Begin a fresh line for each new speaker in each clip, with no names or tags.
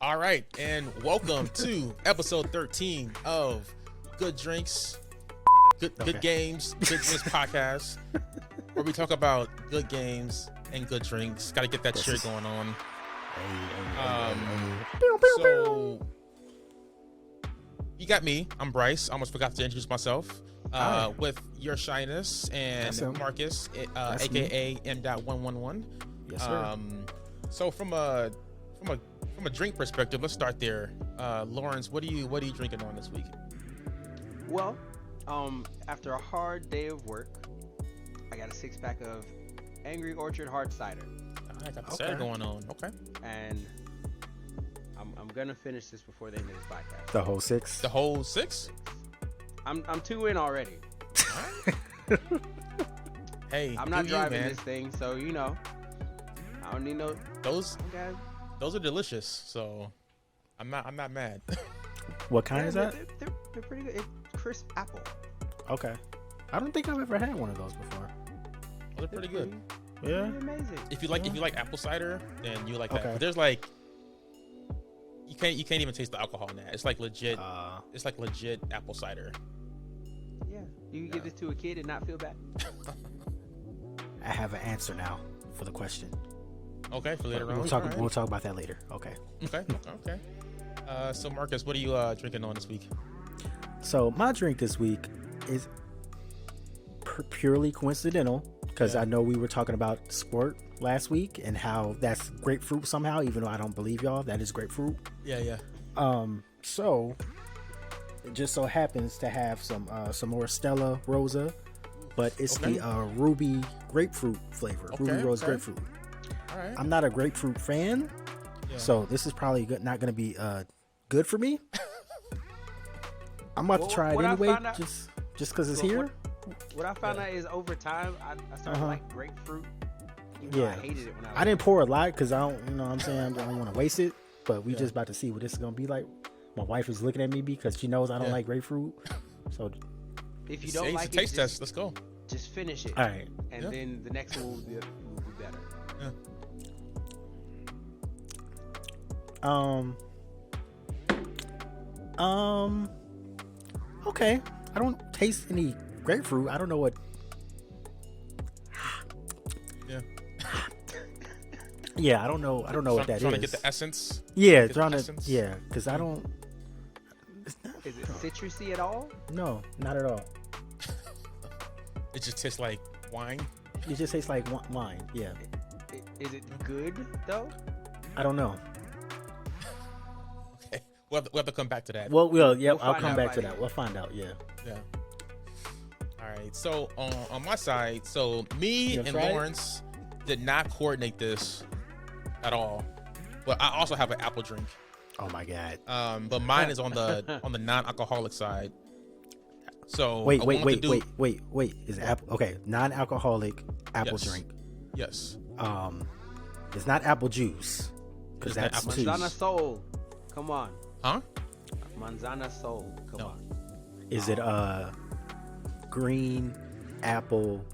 All right, and welcome to episode 13 of Good Drinks, Good Games, Good Drinks podcast, where we talk about good games and good drinks. Got to get that shit going on. So you got me. I'm Bryce. I almost forgot to introduce myself. With your shyness and Marcus, aka M.111.
Yes, sir.
So from a drink perspective, let's start there. Lawrence, what are you drinking on this week?
Well, after a hard day of work, I got a 6-pack of Angry Orchard hard cider.
I got the cider going on. Okay.
And I'm gonna finish this before the end of this podcast.
The whole six?
The whole six?
I'm 2 in already.
Hey,
I'm not driving this thing, so I don't need no.
Those are delicious. So I'm not mad.
What kind is that?
They're pretty good. It's crisp apple.
Okay. I don't think I've ever had one of those before.
They're pretty good.
Yeah.
Amazing.
If you like apple cider, then you like that.
Okay.
But there's like you can't even taste the alcohol in that. It's like legit. It's like legit apple cider.
Yeah. You can give this to a kid and not feel bad.
I have an answer now for the question.
Okay, for later on.
We'll talk about that later. Okay.
Okay. So Marcus, what are you drinking on this week?
So my drink this week is purely coincidental because I know we were talking about sport last week and how that's grapefruit somehow, even though I don't believe y'all that is grapefruit.
Yeah.
So it just so happens to have some more Stella Rosa, but it's the ruby grapefruit flavor. Ruby rose grapefruit.
All right.
I'm not a grapefruit fan, so this is probably not going to be good for me. I'm about to try it anyway, just because it's here.
What I found out is over time, I started like grapefruit. I hated it when I
didn't pour a lot because I don't, you know what I'm saying, I don't want to waste it, but we just about to see what this is going to be like. My wife is looking at me because she knows I don't like grapefruit. So
if you don't like it,
taste test. Let's go.
Just finish it.
All right.
And then the next one will be better.
Yeah.
Okay. I don't taste any grapefruit. I don't know what. Yeah, I don't know what that is.
Trying to get the essence.
Yeah, trying to. Yeah, because I don't.
Is it citrusy at all?
No, not at all.
It just tastes like wine.
It just tastes like wine. Yeah.
Is it good though?
I don't know.
Okay, we'll have to come back to that.
Well, I'll come back to that. We'll find out. Yeah.
All right. So on my side, so me and Lawrence did not coordinate this at all, but I also have an apple drink.
Oh my god.
But mine is on the non-alcoholic side. So
wait. Is apple okay? Non-alcoholic apple drink.
Yes.
It's not apple juice because that's
Manzana Soul. Come on.
Huh?
Manzana Soul. Come on.
Is it green apple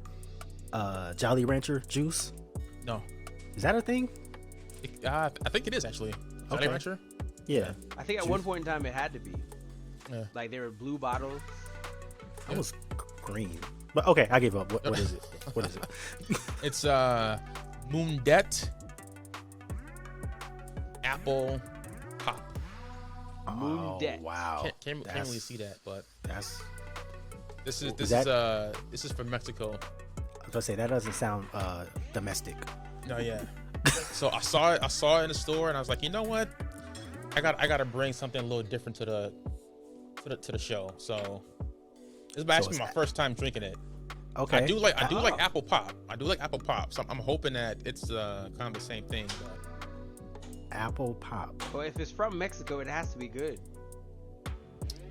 Jolly Rancher juice?
No.
Is that a thing?
I think it is actually. Jolly Rancher?
Yeah.
I think at one point in time it had to be.
Yeah.
Like there were blue bottles.
That was green. But okay, I give up. What is it? What is it?
It's Moondet Apple Pop.
Moondet.
Wow.
Can't really see that, but this is from Mexico.
I was gonna say that doesn't sound domestic.
No, yeah. So I saw it in the store, and I was like, you know what? I got to bring something a little different to the show. So this is actually my first time drinking it.
Okay.
I do like apple pop. I do like apple pop. So I'm hoping that it's kind of the same thing. But...
Apple pop.
Well, if it's from Mexico, it has to be good.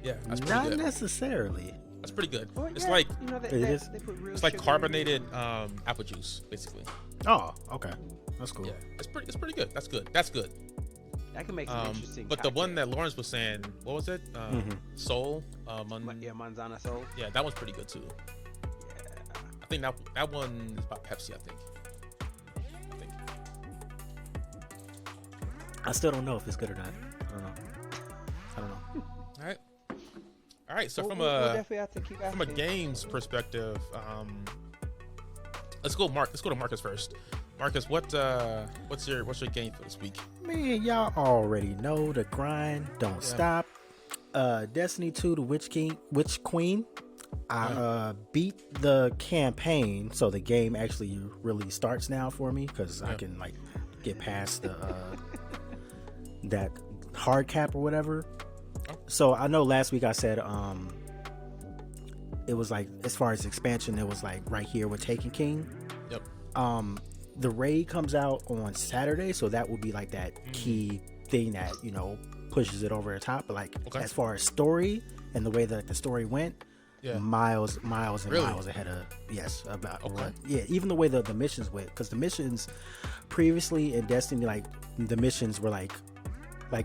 Yeah, that's pretty
not
good.
Necessarily.
That's pretty good.
Well,
it's like
they put real
it's like
sugar
carbonated apple juice, basically.
Oh, okay. That's cool.
Yeah, it's pretty good. That's good.
That can make some interesting.
But the one that Lawrence was saying, what was it? Soul.
Manzana Soul.
Yeah, that one's pretty good too.
Yeah.
I think that one is about Pepsi. I think.
I still don't know if it's good or not. I don't know.
All right. So
We'll
from
definitely have to keep
a
asking.
games perspective, let's go to Marcus first. Marcus, what's your game for this week?
Man, y'all already know the grind don't stop. Destiny 2, the Witch Queen. I beat the campaign, so the game actually really starts now for me because I can like get past the that hard cap or whatever. So I know last week I said it was like, as far as expansion, it was like right here with Taken King.
Yep.
The raid comes out on Saturday, so that will be like that key thing that, you know, pushes it over the top. But like as far as story and the way that the story went, miles and miles ahead of even the way the missions went, because the missions previously in Destiny, like the missions were like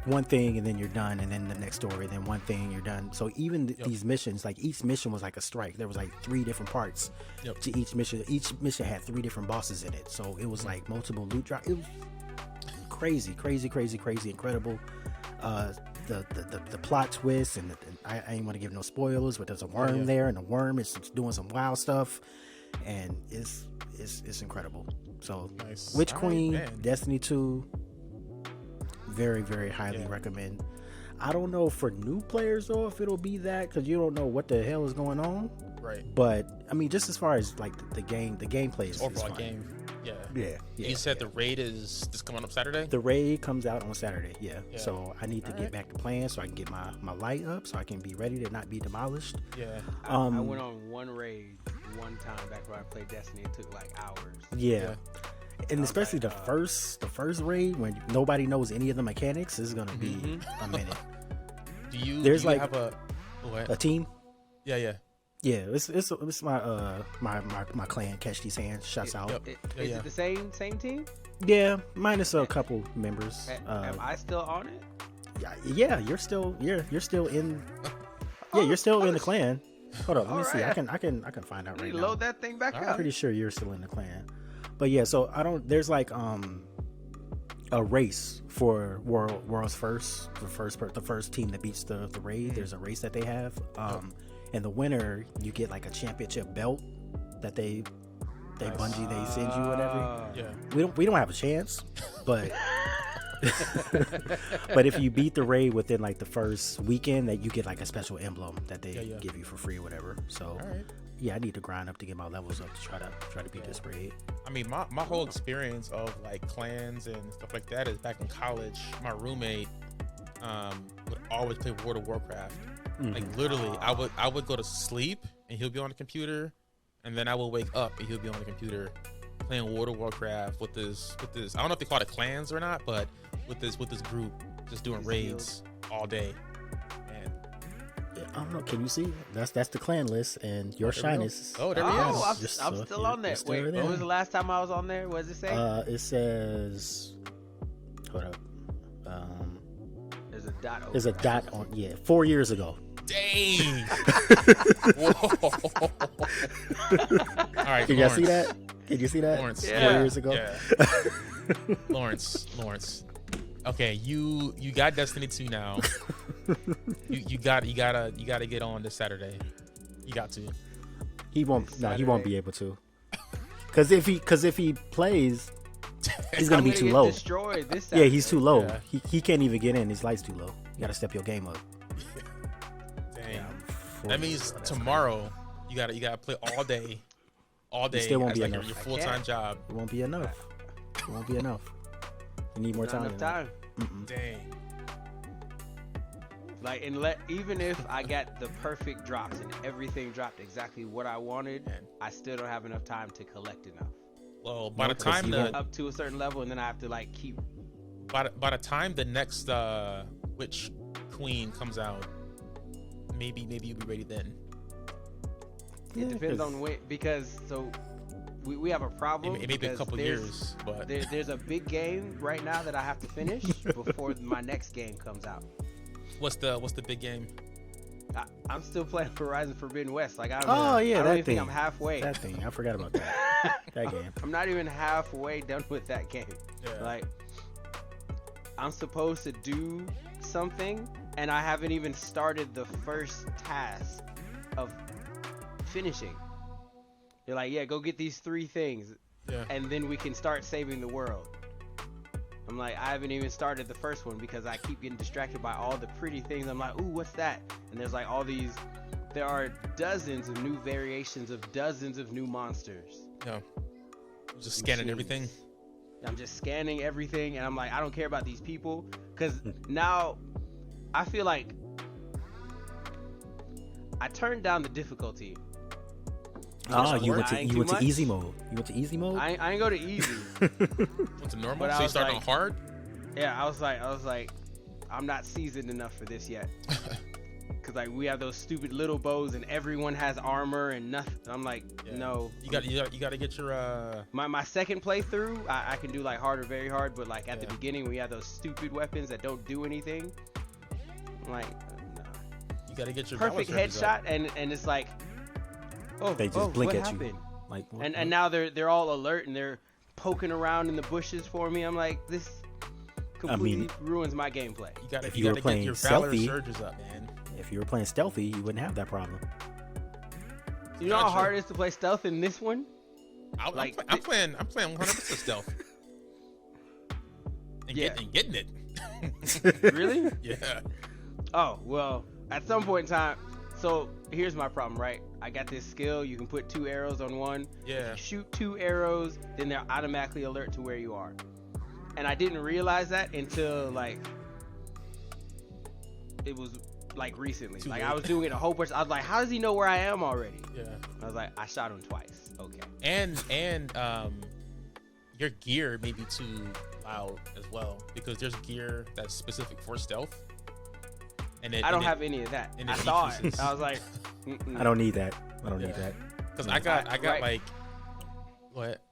one thing and then you're done, and then the next story, then one thing you're done. So even these missions, like each mission was like a strike. There was like 3 different parts to each mission. Each mission had 3 different bosses in it, so it was like multiple loot drop. It was crazy, incredible. The plot twist, and I ain't want to give no spoilers, but there's a worm there, and the worm is doing some wild stuff, and it's incredible. So
nice.
Witch Queen, Destiny 2, very, very highly recommend. I don't know for new players though if it'll be that, because you don't know what the hell is going on.
Right.
But I mean, just as far as like the gameplay is
overall
fun.
game.
Yeah.
You said the raid is just coming up Saturday?
The raid comes out on Saturday, so I need to get back to playing so I can get my light up so I can be ready to not be demolished.
I went on one raid one time back when I played Destiny. It took like hours. And especially the first raid when nobody knows any of the mechanics is gonna be a minute.
Do you have
a team?
Yeah,
it's my clan. Catch these hands. Shouts out.
Is it the same team?
Yeah, minus a couple members.
Am I still on it?
Yeah, you're still in. Yeah, you're still in the clan. Hold up, let me see. I can find out right now.
Load that thing back up.
I'm pretty sure you're still in the clan. But yeah, so there's like a race for world's first, the first team that beats the raid. There's a race that they have, and the winner, you get like a championship belt that they Bungie, they send you whatever. We don't have a chance, but but if you beat the raid within like the first weekend, that you get like a special emblem that they give you for free or whatever. So I need to grind up to get my levels up to try to beat this raid. I
mean, my whole experience of like clans and stuff like that is back in college. My roommate would always play World of Warcraft. Like literally, I would go to sleep and he'll be on the computer, and then I will wake up and he'll be on the computer playing World of Warcraft with this. I don't know if they call it clans or not, but with this group just doing raids all day. And
I don't know. Can you see? That's the clan list, and your shyness.
Oh, there we go.
I'm still on there. Wait, when was the last time I was on there? What does it say?
It says. Hold up.
There's a dot.
There's a dot on. 4 years ago.
Dang. All right.
Can y'all see that? Can you see that?
Lawrence.
4 years ago.
Yeah. Lawrence. Okay, you got Destiny 2 now. you gotta get on this Saturday. You got to.
He won't. No, he won't be able to. Because if he plays, he's gonna be too low.
Destroyed this Saturday.
Yeah, he's too low.
Yeah.
He can't even get in. His light's too low. You gotta step your game up.
Dang. That means tomorrow you gotta play all day.
It still won't be
like
enough.
your full-time job.
It won't be enough. You need more time.
Enough time.
Dang.
Like, even if I got the perfect drops and everything dropped exactly what I wanted, I still don't have enough time to collect enough.
Well, by the time
up to a certain level, and then I have to like keep.
By the time the next Witch Queen comes out, maybe you'll be ready then.
It depends on when, because we have a problem.
It may be a couple years, but
there's a big game right now that I have to finish before my next game comes out.
What's the big game?
I'm still playing Horizon Forbidden West. Like I
don't even
think I'm halfway.
That thing, I forgot about that. That game.
I'm not even halfway done with that game.
Yeah.
Like I'm supposed to do something, and I haven't even started the first task of finishing. They're like, yeah, go get these 3 things, and then we can start saving the world. I'm like, I haven't even started the first one because I keep getting distracted by all the pretty things. I'm like, ooh, what's that? And there's like all these, there are dozens of new variations of dozens of new monsters.
Yeah. Just scanning everything.
I'm just scanning everything, and I'm like, I don't care about these people, because now I feel like I turned down the difficulty.
You went to easy mode. You went to easy mode?
I ain't go to easy.
Went to normal? So you started on hard?
Yeah, I was like, I'm not seasoned enough for this yet. Cause like we have those stupid little bows and everyone has armor and nothing. I'm like, no.
You got to get your
my second playthrough. I can do like hard or very hard, but like at the beginning we have those stupid weapons that don't do anything. I'm like, no.
You got to get your
perfect headshot, and it's like,
they just blink at
happened?
You. Like,
and now they're all alert and they're poking around in the bushes for me. I'm like, this completely ruins my gameplay.
You got to get your valor surges up, man.
If you were playing stealthy, you wouldn't have that problem.
You know how hard it is to play stealth in this one?
I'm playing 100% stealth. And getting it.
Really?
Yeah.
Oh, well, at some point in time, so here's my problem, right? I got this skill, you can put 2 arrows on one.
Yeah.
If you shoot 2 arrows, then they're automatically alert to where you are. And I didn't realize that until like it was like recently. Like I was doing it a whole bunch. I was like, how does he know where I am already?
Yeah.
I was like, I shot him twice. Okay.
And your gear may be too loud as well, because there's gear that's specific for stealth. And I
don't have any of that. I saw it. I was like,
I don't need that. I don't need that.
Because I got like, what?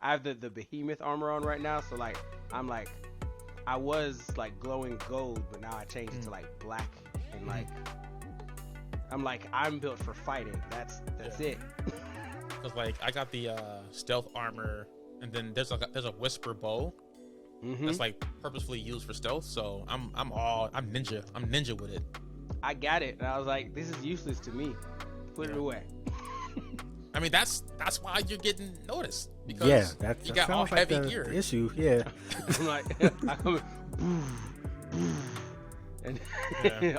I have the behemoth armor on right now, so like I was like glowing gold, but now I changed it to like black, and like I'm built for fighting. That's it.
Because like I got the stealth armor, and then there's a whisper bow that's like purposefully used for stealth. So I'm ninja with it.
I got it, and I was like, this is useless to me. Put it away.
I mean, that's why you're getting noticed, because you got all heavy
like
gear.
Issue, yeah.
I'm like, I come and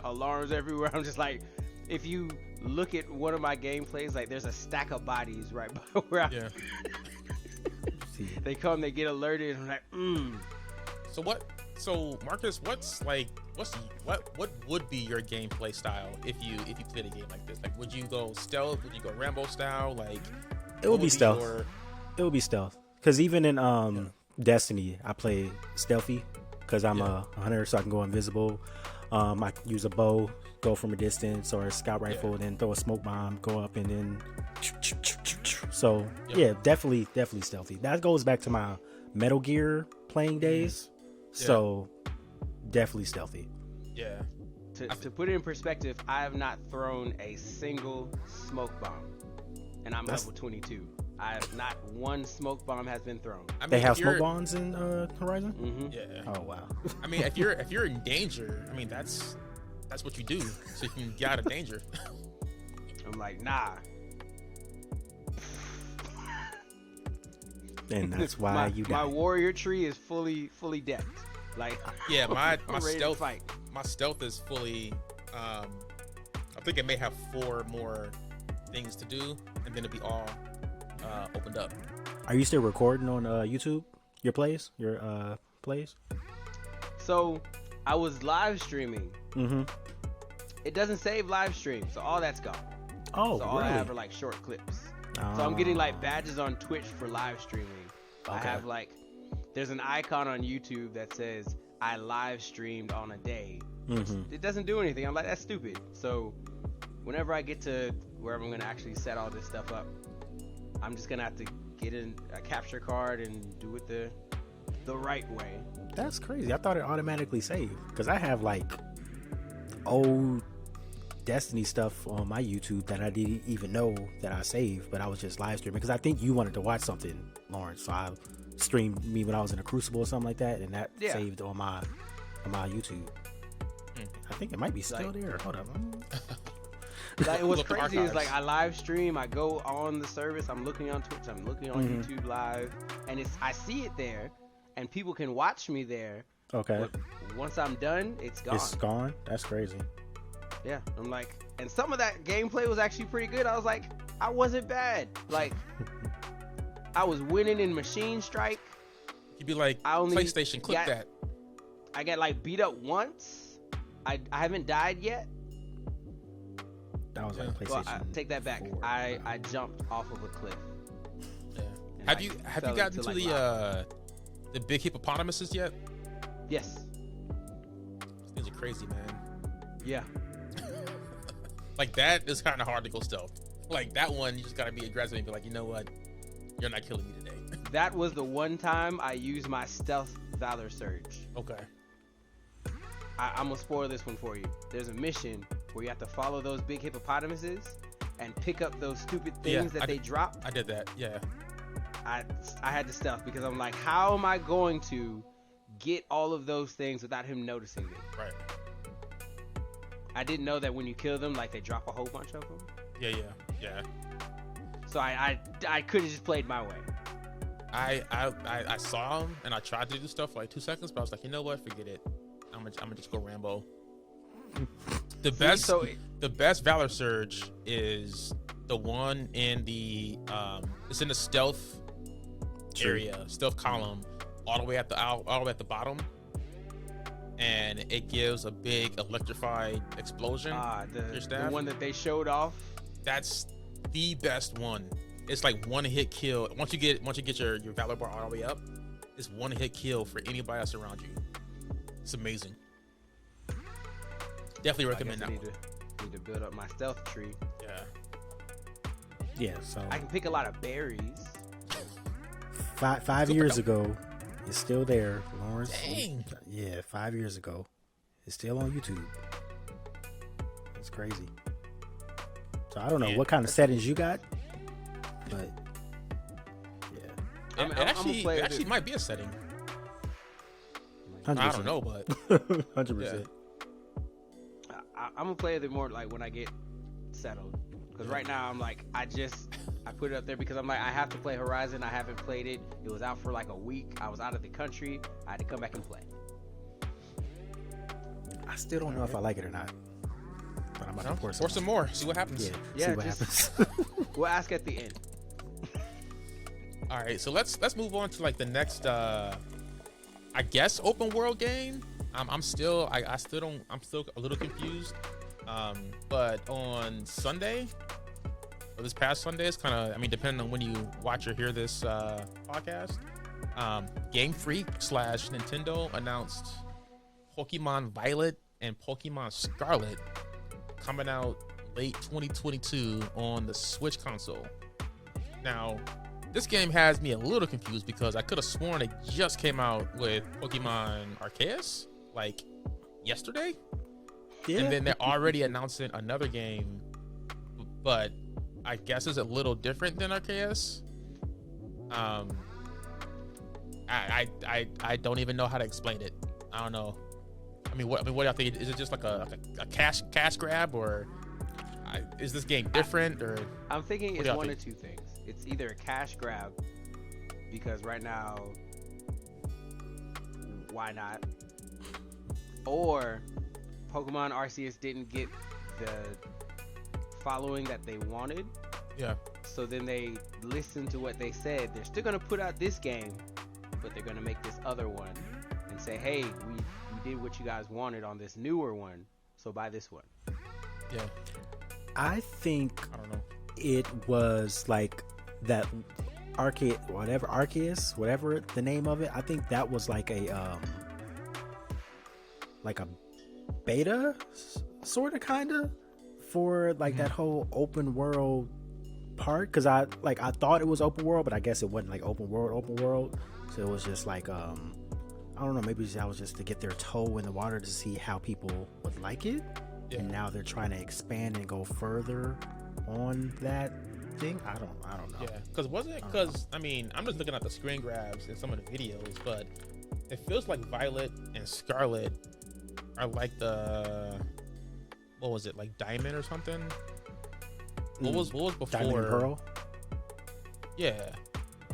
alarms everywhere. I'm just like, if you look at one of my gameplays, like there's a stack of bodies right by where I. They come, they get alerted, and I'm like,
So Marcus, what would be your gameplay style if you played a game like this? Like, would you go stealth? Would you go Rambo style? Like,
it would be stealth. It would be stealth. Because even in Destiny, I play stealthy because I'm a hunter, so I can go invisible. I use a bow, go from a distance, or a scout rifle, and then throw a smoke bomb, go up, and then. So definitely stealthy. That goes back to my Metal Gear playing days. So definitely stealthy.
Yeah.
To put it in perspective, I have not thrown a single smoke bomb, and I'm level 22. I have not one smoke bomb has been thrown.
I mean, they have smoke bombs in Horizon.
Mm-hmm.
Yeah.
Oh wow.
I mean, if you're in danger, I mean that's what you do, so you can get out of danger.
I'm like, nah.
And that's why
my warrior tree is fully decked. Like,
yeah, my stealth is fully. I think it may have 4 more things to do, and then it'll be all opened up.
Are you still recording on YouTube? Your plays?
So I was live streaming.
Mm-hmm.
It doesn't save live stream, so all that's gone.
Oh,
so
really?
all I have are like short clips. So I'm getting like badges on Twitch for live streaming. Okay. I have like, there's an icon on YouTube that says I live streamed on a day.
Mm-hmm.
It doesn't do anything. I'm like, that's stupid. So whenever I get to where I'm going to actually set all this stuff up, I'm just going to have to get in a capture card and do it the right way.
That's crazy. I thought it automatically saved, because I have like old Destiny stuff on my YouTube that I didn't even know that I saved, but I was just live streaming because I think you wanted to watch something, Lawrence, so I streamed me when I was in a Crucible or something like that, and that saved on my YouTube. I think it might be still there. Hold up.
Like, what's crazy is like I live stream, I go on the service, I'm looking on Twitch, I'm looking on YouTube Live, and I see it there, and people can watch me there.
Okay.
But once I'm done, it's gone.
It's gone? That's crazy.
Yeah, I'm like, and some of that gameplay was actually pretty good. I was like, I wasn't bad. Like, I was winning in Machine Strike.
You'd be like, PlayStation, click that.
I got like beat up once. I haven't died yet.
That was like PlayStation.
Well, I take that back.
4.
I jumped off of a cliff.
Yeah. Have you gotten to the big hippopotamuses yet?
Yes.
These things are crazy, man.
Yeah.
Like, that is kind of hard to go stealth. Like, that one, you just gotta be aggressive and be like, you know what? You're not killing me today.
That was the one time I used my stealth Valor Surge.
Okay.
I'm gonna spoil this one for you. There's a mission where you have to follow those big hippopotamuses and pick up those stupid things they drop.
I did that, yeah.
I had to stealth because I'm like, how am I going to get all of those things without him noticing me?
Right.
I didn't know that when you kill them, like, they drop a whole bunch of them.
Yeah.
So I could have just played my way.
I saw him and I tried to do stuff for like 2 seconds, but I was like, you know what? Forget it. I'm gonna just go Rambo. The best Valor Surge is the one in the it's in the stealth area, stealth column, all the way at the bottom, and it gives a big electrified explosion.
The one that they showed off.
That's the best one. It's like one hit kill. Once you get your Valor bar all the way up, it's one hit kill for anybody else around you. It's amazing. Definitely recommend that one.
Need to build up my stealth tree.
Yeah, so
I can pick a lot of berries.
5 years ago, it's still there. Lawrence.
Dang.
Yeah, 5 years ago, it's still on YouTube. It's crazy. So I don't know what kind of settings you got, but
yeah, it actually might be a setting.
100%.
I don't know, but
100%.
I'm gonna play it more like when I get settled, because right now I'm like, I put it up there because I'm like, I have to play Horizon. I haven't played it. It was out for like a week. I was out of the country. I had to come back and play.
I still don't know if I like it or not, but I'm about to pour
some more. See what happens.
Yeah, see what happens.
We'll ask at the end.
All right, so let's move on to like the next I guess open world game. I'm still a little confused. But on Sunday, or this past Sunday, it's kind of, I mean, depending on when you watch or hear this podcast, Game Freak / Nintendo announced Pokemon Violet and Pokemon Scarlet coming out late 2022 on the Switch console. Now, this game has me a little confused because I could have sworn it just came out with Pokemon Arceus like yesterday. Yeah. And then they're already announcing another game, but I guess it's a little different than Arceus. I don't even know how to explain it. I don't know. What do y'all think? Is it just like a cash grab, or is this game different? Or
I'm thinking it's one of two things. It's either a cash grab, because right now, why not? Or Pokemon Arceus didn't get the following that they wanted.
Yeah.
So then they listened to what they said. They're still gonna put out this game, but they're gonna make this other one and say, hey, we did what you guys wanted on this newer one, so buy this one.
Yeah.
I think
I don't know.
It was like that Arceus, whatever the name of it. I think that was like a beta sort of kind of for like that whole open world part, because I thought it was open world, but I guess it wasn't like open world, so it was just like I don't know, maybe that was just to get their toe in the water to see how people would like it. And now they're trying to expand and go further on that thing. I don't know.
Yeah, because wasn't it? Because I mean, I'm just looking at the screen grabs and some of the videos, but it feels like Violet and Scarlet are like what was it, like Diamond or something? What was before
Diamond and Pearl?
Yeah,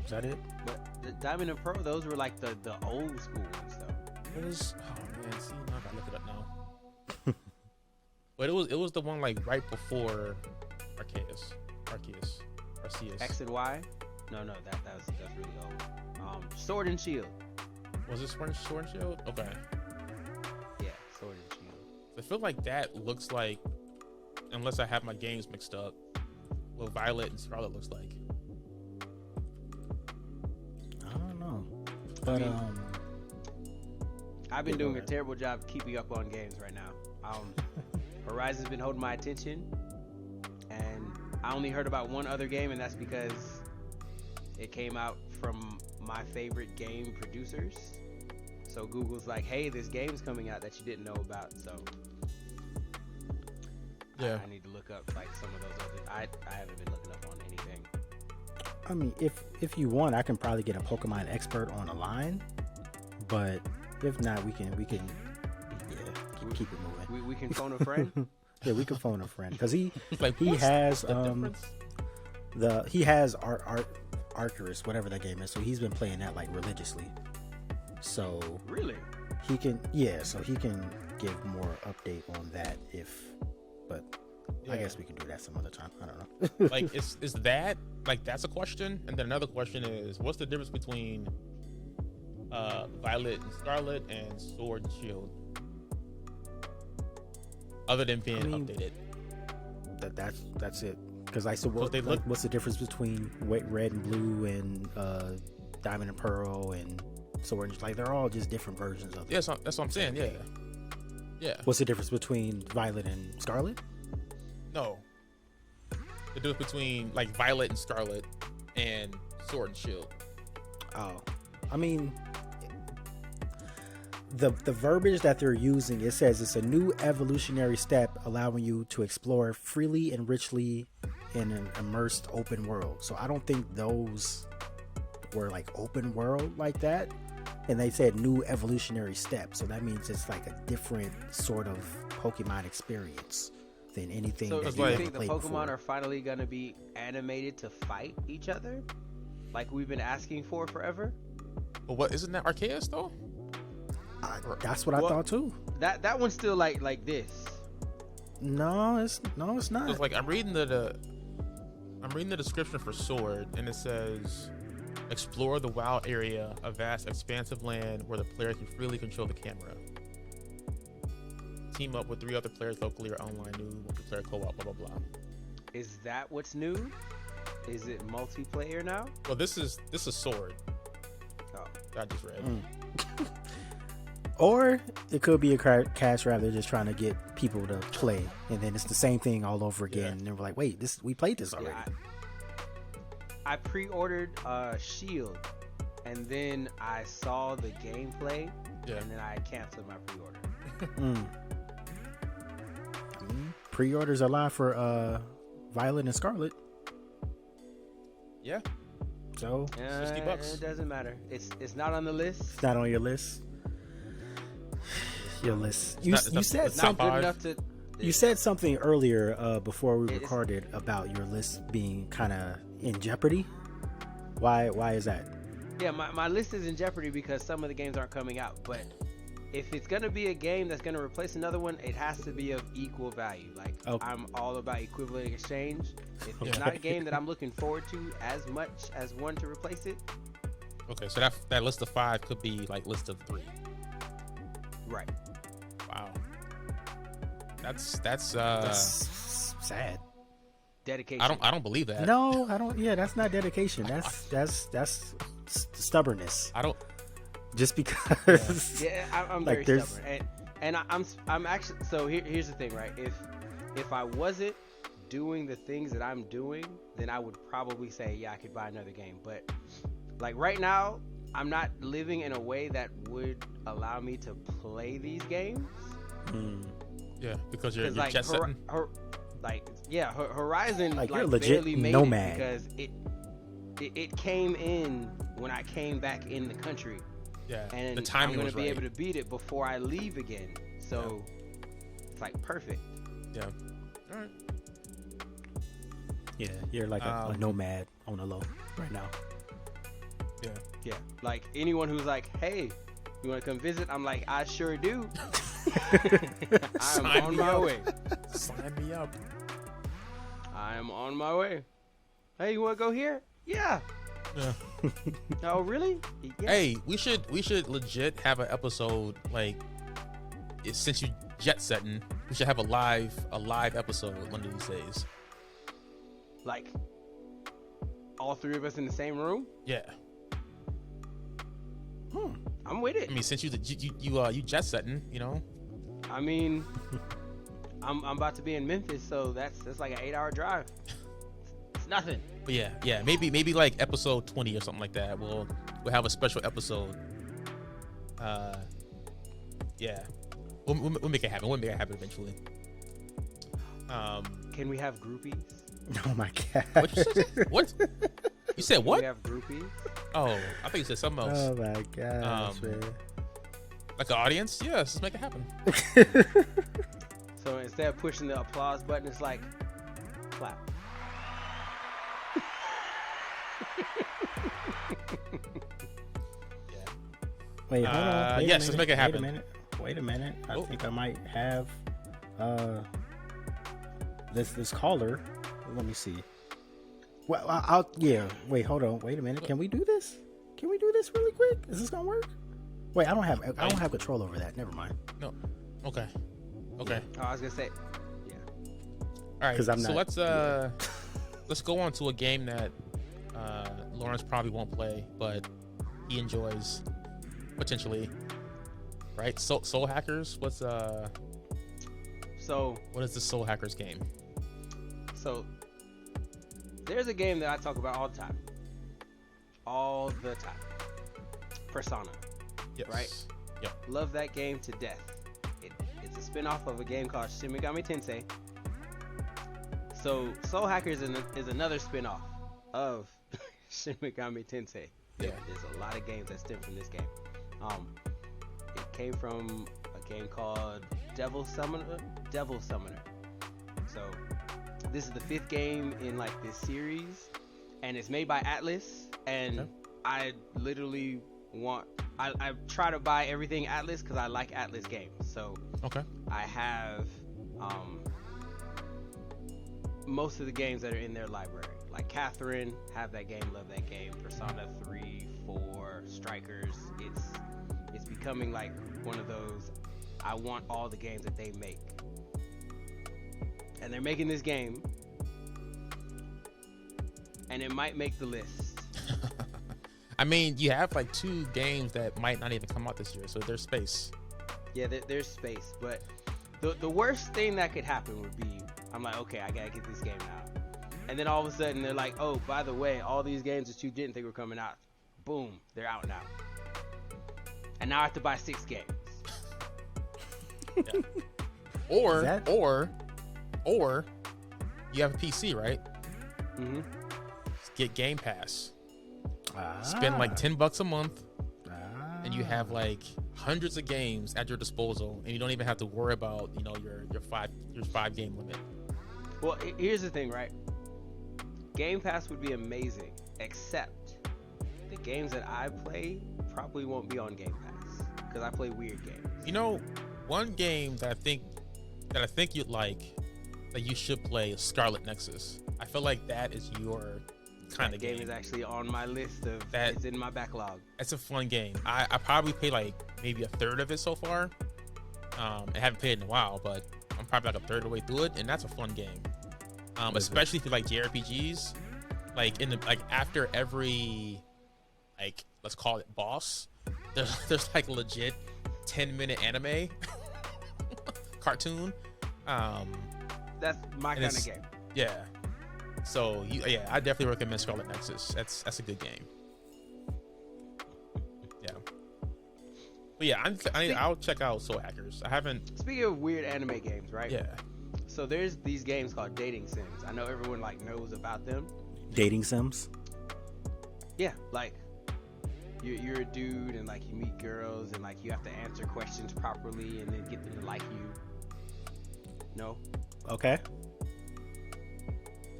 is that it?
But the Diamond and Pearl, those were like the old school ones, though.
It was. Oh man, see, now I gotta look it up now. But it was the one like right before Arceus.
X and Y? No, that's really old. Sword and Shield.
Was it Sword and Shield? Okay.
Yeah, Sword and Shield.
I feel like that looks like, unless I have my games mixed up, what Violet and Scarlet looks like.
I don't know, but
I've been doing a terrible job keeping up on games right now. Horizon's been holding my attention, and I only heard about one other game, and that's because it came out from my favorite game producers. So Google's like, hey, this game's coming out that you didn't know about. So
yeah,
I need to look up like some of those other. I haven't been looking up on anything.
I mean, if you want, I can probably get a Pokemon expert on the line, but if not, we can keep it moving.
We can phone a friend.
Yeah, we can phone a friend because he
like,
he has
difference?
he has Arceus, whatever that game is. So he's been playing that like religiously. So
really,
he can give more update on that but I guess we can do that some other time. I don't know.
Like is that like, that's a question, and then another question is, what's the difference between Violet and Scarlet and Sword and Shield, other than being updated?
That's it. Because I said, what's the difference between Red and Blue and Diamond and Pearl and Sword? Like, they're all just different versions of it.
Yeah, that's what I'm saying. Yeah.
What's the difference between Violet and Scarlet?
No. The difference between like Violet and Scarlet and Sword and Shield.
Oh, I mean, the verbiage that they're using, it says it's a new evolutionary step allowing you to explore freely and richly in an immersed open world. So I don't think those were like open world like that. And they said new evolutionary step, so that means it's like a different sort of Pokemon experience than anything.
So
that
do you think the Pokemon
before.
are finally gonna be animated to fight each other, like we've been asking for forever?
But what, isn't that Arceus though?
That's what I thought too.
That one's still like this.
No, it's not.
It's like I'm reading the description for Sword, and it says, explore the wild area, a vast expansive land where the player can freely control the camera. Team up with 3 other players locally or online, new multiplayer co-op, blah blah blah.
Is that what's new? Is it multiplayer now?
Well, this is Sword.
Oh,
I just read.
Or it could be a cash grab. They're just trying to get people to play, and then it's the same thing all over again.
Yeah.
And they're like, "Wait, we played this already."
Yeah, I pre-ordered Shield, and then I saw the gameplay, and then I canceled my pre-order.
Pre-orders are live for Violet and Scarlet.
Yeah.
So
$60.
It doesn't matter. It's not on the list.
It's not on your list. Your list. You said
it's not
something.
good enough to.
You said something earlier before we recorded about your list being kind of in jeopardy. Why is that?
Yeah, my list is in jeopardy because some of the games aren't coming out. But if it's gonna be a game that's gonna replace another one, it has to be of equal value. Like, I'm all about equivalent exchange. If it's not a game that I'm looking forward to as much as one to replace it.
Okay, so that list of 5 could be like list of 3.
Right.
Wow. That's
sad.
Dedication.
I don't believe that.
No, I don't. Yeah, that's not dedication. That's stubbornness.
I don't.
Just because.
Yeah, I'm
like
very stubborn, and I'm actually. So here's the thing, right? If I wasn't doing the things that I'm doing, then I would probably say, yeah, I could buy another game. But like right now, I'm not living in a way that would allow me to play these games.
Yeah, because you're
like
jet setting.
Like, yeah, Horizon
like
like
you're legit
barely made
nomad.
it because it came in when I came back in the country.
Yeah,
and
the timing
I'm gonna
was
be
right.
able to beat it before I leave again. So it's like perfect.
Yeah. All right.
Yeah, you're like a nomad on the low right now.
Yeah.
Yeah. Like anyone who's like, hey, you want to come visit? I'm like, I sure do. I'm on my way.
Sign me up.
I am on my way. Hey, you want to go here? Yeah.
Yeah.
Oh, really? Yeah.
Hey, we should legit have an episode like since you jet setting, we should have a live episode one of these days.
Like all three of us in the same room?
Yeah.
I'm with it.
I mean, since you jet setting, you know.
I mean, I'm about to be in Memphis, so that's like an 8-hour drive. It's nothing.
But yeah, maybe like episode 20 or something like that. We'll have a special episode. Yeah, we'll make it happen. We'll make it happen eventually.
Can we have groupies?
Oh my god!
What you said? What? You said what?
Can we have groupies?
Oh, I think you said something else.
Oh my gosh, man!
Like an audience? Yes, let's make it happen.
So instead of pushing the applause button, it's like clap.
Wait, hold on.
Yes, let's make it happen.
Wait a minute. I think I might have this caller. Let me see. Well, wait, hold on. Wait a minute. Can we do this? Can we do this really quick? Is this gonna work? Wait, I don't have control over that. Never mind.
No. Okay.
Oh, I was gonna say. Yeah.
All right.
'Cause I'm
so
not-
let's go on to a game that Lawrence probably won't play, but he enjoys potentially. Right? Soul Hackers. What is the Soul Hackers game?
So there's a game that I talk about all the time. All the time. Persona.
Yes.
Right?
Yep.
Love that game to death. It's a spin-off of a game called Shin Megami Tensei. So Soul Hackers is another spin-off of Shin Megami Tensei.
Yeah.
There's a lot of games that stem from this game. It came from a game called Devil Summoner. So this is the 5th game in like this series, and it's made by Atlas. And
okay.
I literally I try to buy everything Atlas because I like Atlas games. So
okay.
I have most of the games that are in their library. Like Catherine, have that game, love that game. Persona 3, 4, Strikers. It's becoming like one of those, I want all the games that they make. And they're making this game, and it might make the list.
I mean, you have like 2 games that might not even come out this year, so there's space.
Yeah, there's space, but the worst thing that could happen would be, I'm like, okay, I gotta get this game out. And then all of a sudden, they're like, oh, by the way, all these games that you didn't think were coming out, boom, they're out now. And now I have to buy 6 games.
Yeah. Or you have a PC, right?
Mm-hmm.
Just get Game Pass. Spend like $10 a month, and you have like hundreds of games at your disposal, and you don't even have to worry about your 5 game limit.
Well, here's the thing, right? Game Pass would be amazing, except the games that I play probably won't be on Game Pass because I play weird games.
One game that I think you'd like, that you should play, is Scarlet Nexus. I feel like that is your kind of game.
Is actually on my list of that. It's in my backlog.
It's a fun game. I probably played like maybe a third of it so far. I haven't played it in a while, but I'm probably like a third of the way through it, and that's a fun game. Especially if you like JRPGs, like after every, like, let's call it boss, there's like legit 10-minute anime cartoon.
That's my kind of game.
Yeah. So I definitely recommend Scarlet Nexus. That's a good game. Yeah. But yeah, I'll check out Soul Hackers. I haven't.
Speaking of weird anime games, right?
Yeah.
So there's these games called dating sims. I know everyone like knows about them.
Dating sims?
Yeah, like you're a dude and like you meet girls and like you have to answer questions properly and then get them to like you. No?
Okay.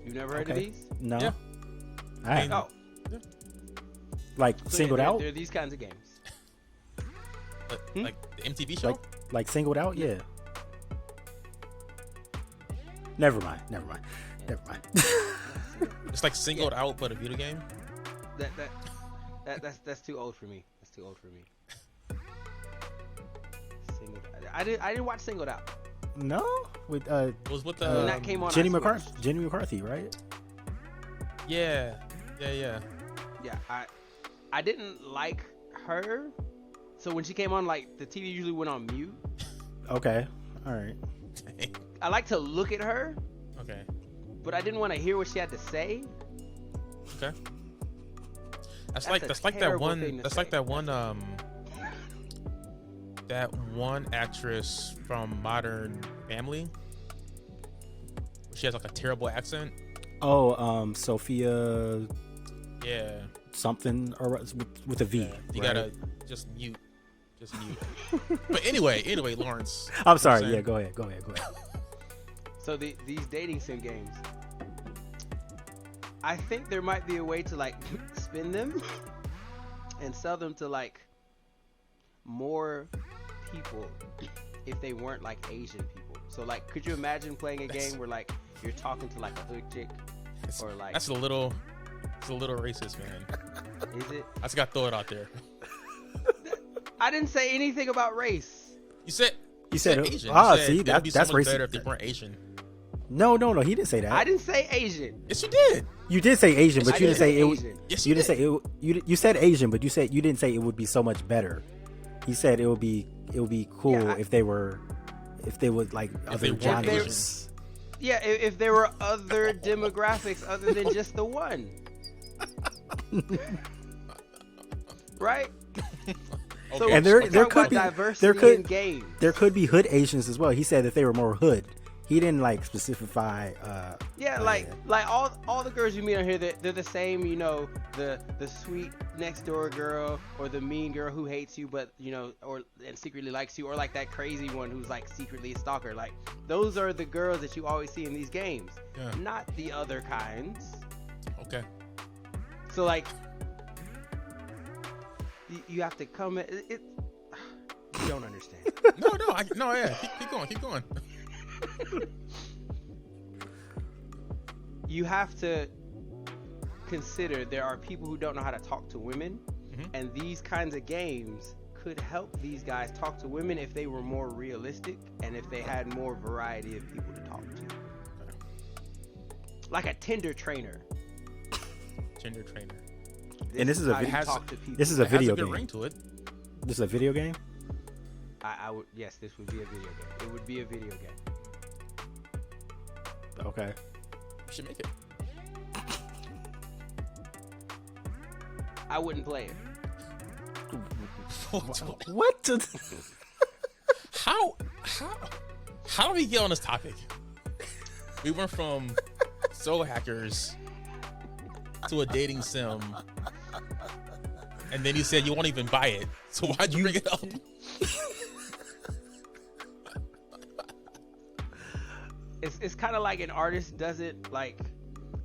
You've never heard of these?
No.
Yeah.
I haven't.
Oh.
Like
So
singled out?
There are these kinds of games.
Like the MTV show?
Like singled out? Yeah. Never mind.
It's like singled out, but a video game.
That's too old for me. I didn't watch Singled Out.
No, with
It was with the
when that came on.
Jenny McCarthy, right?
Yeah.
Yeah, I didn't like her. So when she came on, like the TV usually went on mute.
Okay, all right.
I like to look at her.
Okay.
But I didn't want to hear what she had to say.
Okay. That's like that one actress from Modern Family. She has like a terrible accent.
Oh, Sophia.
Yeah.
Something or with a V.
Yeah. You
right?
gotta just mute. But anyway, Lawrence.
I'm sorry. Yeah, go ahead.
So these dating sim games, I think there might be a way to like spin them and sell them to like more people if they weren't like Asian people. So like, could you imagine playing a game where like you're talking to like a hood chick or like
that's a little racist, man.
Is it?
I just got to throw it out there.
I didn't say anything about race.
You said Asian.
See, that's racist.
Better if they weren't Asian.
No, he didn't say that.
I didn't say Asian.
Yes, you did.
You did say Asian, but you didn't say it.
Yes,
you didn't say it. You said Asian, but you didn't say it would be so much better. You said it would be cool if they would like other genres.
Yeah, if there were other demographics other than just the one. Right? So
and there could be
diversity in games.
There could be hood Asians as well. He said that they were more hood. He didn't like specify.
Like all the girls you meet on here, they're the same. You know, the sweet next door girl or the mean girl who hates you, but you know, and secretly likes you, or like that crazy one who's like secretly a stalker. Like those are the girls that you always see in these games, not the other kinds.
Okay.
So like, you have to come. You don't understand.
Yeah. Keep going.
You have to consider there are people who don't know how to talk to women, and these kinds of games could help these guys talk to women if they were more realistic and if they had more variety of people to talk to. Like a Tinder trainer.
This is a video game.
Ring to it.
This is a video game?
Yes, this would be a video game. It would be a video game.
Okay.
You should make it.
I wouldn't play it.
What?
How do we get on this topic? We went from soul hackers to a dating sim, and then you said you won't even buy it. So why'd you bring it up?
It's kind of like an artist doesn't like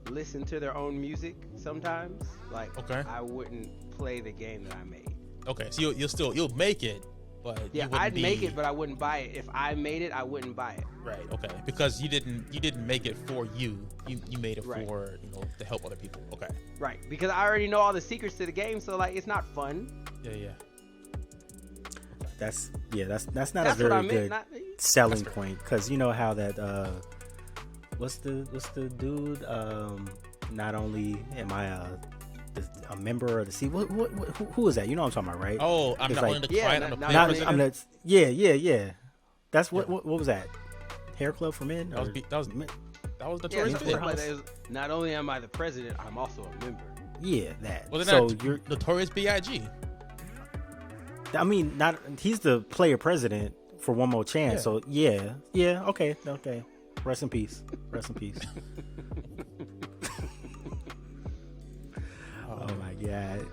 listen to their own music sometimes. Like,
okay,
I wouldn't play the game that I made.
Okay, so you'll make it, but
yeah, I'd make it, but I wouldn't buy it. If I made it, I wouldn't buy it.
Right. Okay, because you didn't make it for you. You made it for to help other people. Okay.
Right, because I already know all the secrets to the game, so like it's not fun.
Yeah.
That's not a very good selling point, because you know how that what's the dude, not only am I a member of the C, who is that? You know what I'm talking about, right?
Oh, I'm not willing to quiet.
Yeah. That's what was that? Hair Club for Men?
That was Notorious
Big. Not only am I the president, I'm also a member.
Yeah, that.
Well, so you're Notorious B.I.G.
I mean, he's the player president for One More Chance. Yeah. So yeah, okay. Rest in peace. Rest in peace. Oh my god.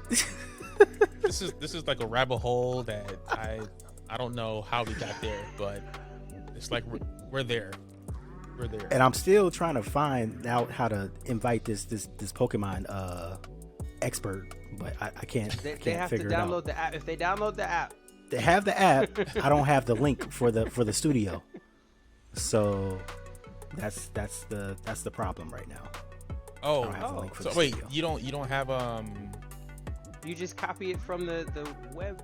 This is like a rabbit hole that I don't know how we got there, but it's like we're there. We're there.
And I'm still trying to find out how to invite this Pokemon expert, but I can't.
They have to download the app. If they download the app,
they have the app. I don't have the link for the studio, so that's the problem right now.
So wait, you don't have
You just copy it from the web.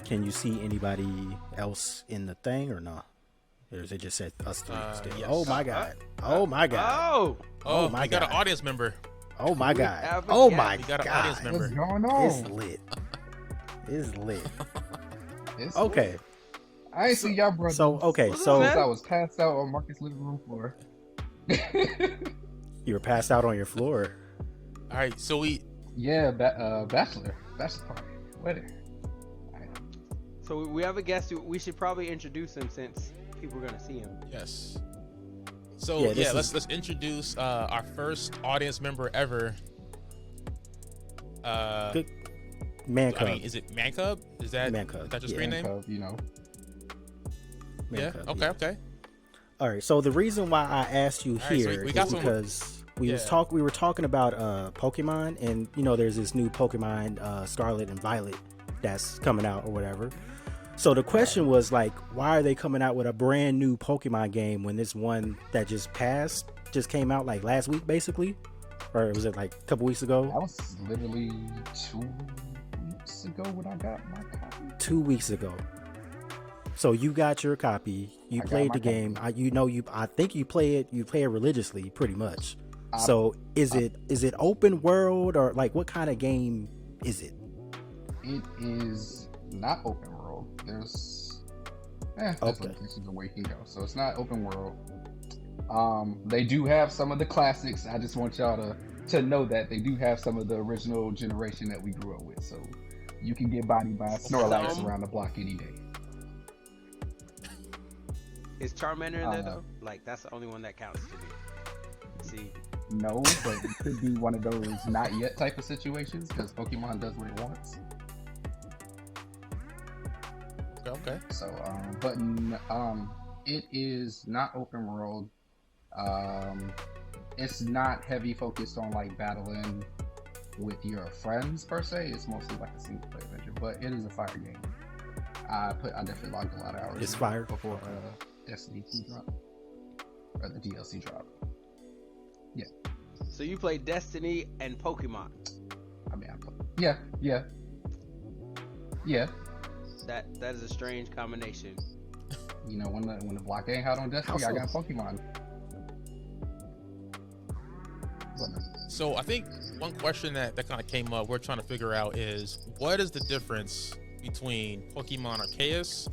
Can you see anybody else in the thing or no? Or is it just said us three still?
Yes.
Oh my god! Oh my god!
Oh
my
god! We got an audience member.
Oh my god! Oh my
we got
god!
An audience member.
What's going on?
It's lit. It's lit.
It's
okay.
Lit. I ain't see y'all brothers.
So okay,
What's
so
up,
I was passed out on Marcus' living room floor.
You were passed out on your floor.
All right, so
bachelor party, wedding.
So we have a guest. We should probably introduce him since people are gonna see him.
Yes. So let's introduce our first audience member ever.
Good. Man Cub.
I mean, is it Man Cub? Is that
Man Cub?
Is that your screen name?
Cub, you know.
Man Cub, okay.
All right. So the reason why I asked you here is because we were talking about Pokemon, and there's this new Pokemon Scarlet and Violet that's coming out or whatever. So the question was like, why are they coming out with a brand new Pokemon game when this one that just came out like last week, basically? Or was it like a couple weeks ago?
That was literally 2 weeks ago when I got my copy.
2 weeks ago. So you got your copy. You played the game. I think you play it religiously, pretty much. So is it open world or like what kind of game is it?
It is not open world. There's limitations of where you can go. So it's not open world. They do have some of the classics. I just want y'all to know that they do have some of the original generation that we grew up with. So you can get bodied by a Snorlax around the block any day.
Is Charmander in there though? Like that's the only one that counts to me. See?
No, but it could be one of those not yet type of situations because Pokemon does what it wants.
Okay.
So, it is not open world. It's not heavy focused on like battling with your friends per se. It's mostly like a single player adventure, but it is a fire game. I definitely logged a lot of hours.
It's fire
before Destiny 2 drop or the DLC drop. Yeah.
So you play Destiny and Pokemon.
I mean, yeah.
That is a strange combination.
When the block ain't hot on Destiny, I got Pokemon.
So I think one question that kind of came up, we're trying to figure out is what is the difference between Pokemon Arceus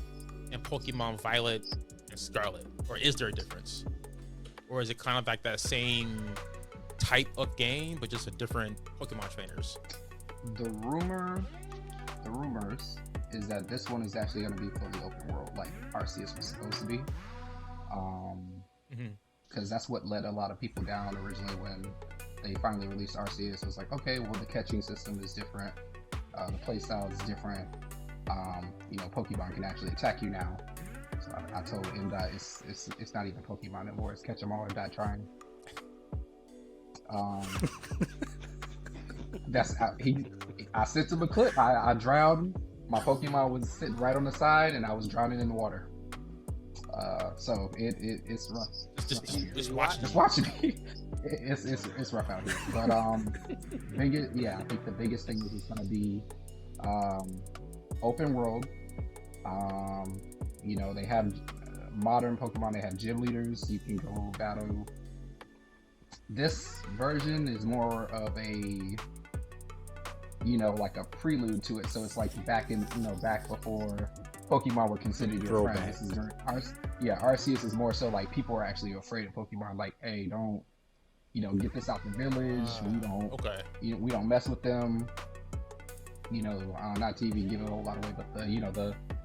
and Pokemon Violet and Scarlet, or is there a difference, or is it kind of like that same type of game but just a different Pokemon trainers?
The rumors is that this one is actually going to be fully open world, like Arceus was supposed to be. Because that's what led a lot of people down originally when they finally released Arceus. It was like, okay, well the catching system is different, the playstyle is different. Pokemon can actually attack you now. So I told MDOT it's not even Pokemon anymore. It's catch 'em all and die trying. I sent him a clip. I drowned. My Pokemon was sitting right on the side, and I was drowning in the water. So it's rough.
Just
watching me. It's rough out here. But I think the biggest thing is going to be open world. They have modern Pokemon. They have gym leaders. You can go battle. This version is more of a like a prelude to it. So it's like back before Pokemon were considered your friends. Arceus is more so like people are actually afraid of Pokemon. Like, hey, don't get this out the village. We don't mess with them. Not to even give it a whole lot away, but the